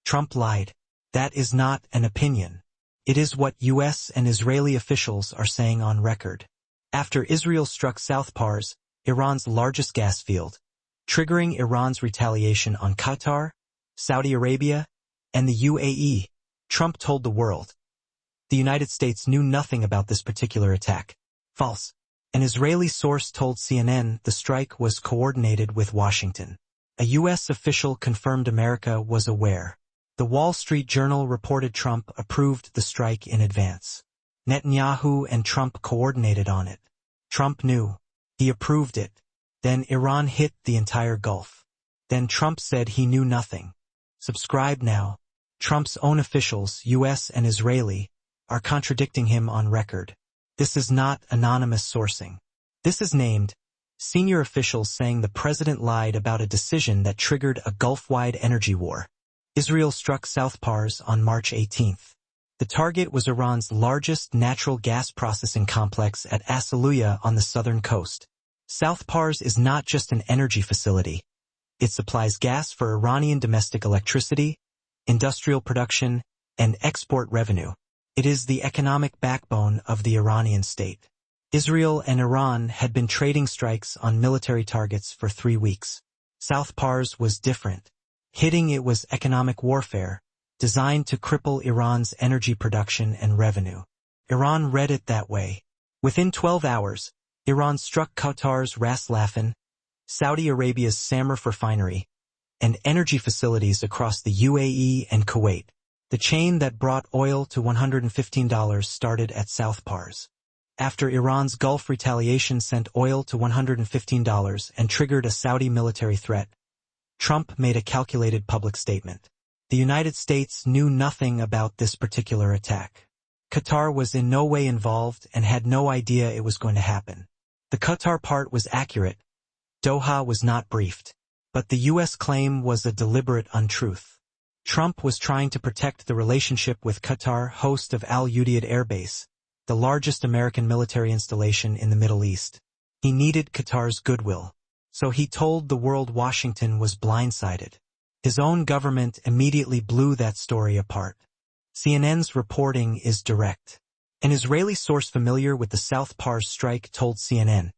Trump lied. That is not an opinion. It is what U.S. and Israeli officials are saying on record. After Israel struck South Pars, Iran's largest gas field, triggering Iran's retaliation on Qatar, Saudi Arabia, and the UAE, Trump told the world, "The United States knew nothing about this particular attack." False. An Israeli source told CNN the strike was coordinated with Washington. A U.S. official confirmed America was aware. The Wall Street Journal reported Trump approved the strike in advance. Netanyahu and Trump coordinated on it. Trump knew. He approved it. Then Iran hit the entire Gulf. Then Trump said he knew nothing. Subscribe now. Trump's own officials, U.S. and Israeli, are contradicting him on record. This is not anonymous sourcing. This is named senior officials saying the president lied about a decision that triggered a Gulf-wide energy war. Israel struck South Pars on March 18th. The target was Iran's largest natural gas processing complex at Asaluya on the southern coast. South Pars is not just an energy facility. It supplies gas for Iranian domestic electricity, industrial production, and export revenue. It is the economic backbone of the Iranian state. Israel and Iran had been trading strikes on military targets for 3 weeks. South Pars was different. Hitting it was economic warfare, designed to cripple Iran's energy production and revenue. Iran read it that way. Within 12 hours, Iran struck Qatar's Ras Laffan, Saudi Arabia's Samarf refinery, and energy facilities across the UAE and Kuwait. The chain that brought oil to $115 started at South Pars. After Iran's Gulf retaliation sent oil to $115 and triggered a Saudi military threat, Trump made a calculated public statement. The United States knew nothing about this particular attack. Qatar was in no way involved and had no idea it was going to happen. The Qatar part was accurate. Doha was not briefed. But the U.S. claim was a deliberate untruth. Trump was trying to protect the relationship with Qatar, host of Al Udeid Air Base, the largest American military installation in the Middle East. He needed Qatar's goodwill. So he told the world Washington was blindsided. His own government immediately blew that story apart. CNN's reporting is direct. An Israeli source familiar with the South Pars strike told CNN,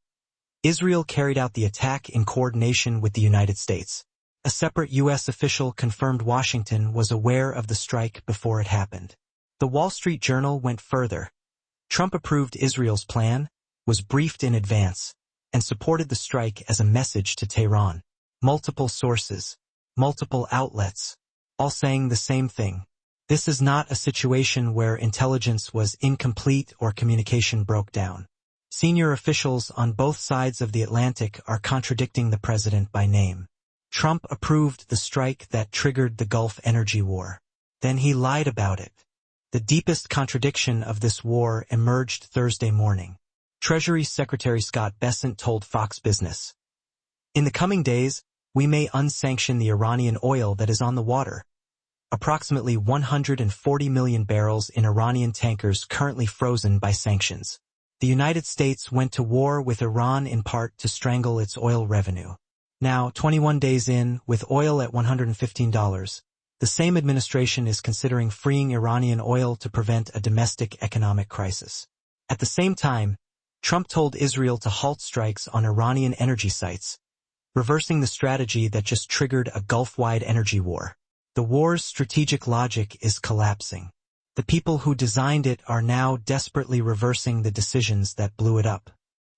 Israel carried out the attack in coordination with the United States. A separate U.S. official confirmed Washington was aware of the strike before it happened. The Wall Street Journal went further. Trump approved Israel's plan, was briefed in advance, and supported the strike as a message to Tehran. Multiple sources, multiple outlets, all saying the same thing. This is not a situation where intelligence was incomplete or communication broke down. Senior officials on both sides of the Atlantic are contradicting the president by name. Trump approved the strike that triggered the Gulf energy war. Then he lied about it. The deepest contradiction of this war emerged Thursday morning. Treasury Secretary Scott Bessent told Fox Business, "In the coming days, we may unsanction the Iranian oil that is on the water. Approximately 140 million barrels in Iranian tankers currently frozen by sanctions. The United States went to war with Iran in part to strangle its oil revenue. Now, 21 days in, with oil at $115, the same administration is considering freeing Iranian oil to prevent a domestic economic crisis. At the same time, Trump told Israel to halt strikes on Iranian energy sites, reversing the strategy that just triggered a Gulf-wide energy war. The war's strategic logic is collapsing. The people who designed it are now desperately reversing the decisions that blew it up.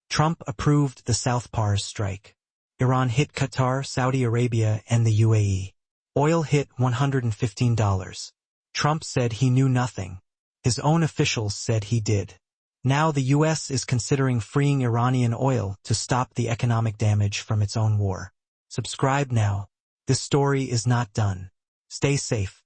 Trump approved the South Pars strike. Iran hit Qatar, Saudi Arabia, and the UAE. Oil hit $115. Trump said he knew nothing. His own officials said he did. Now the U.S. is considering freeing Iranian oil to stop the economic damage from its own war. Subscribe now. This story is not done. Stay safe.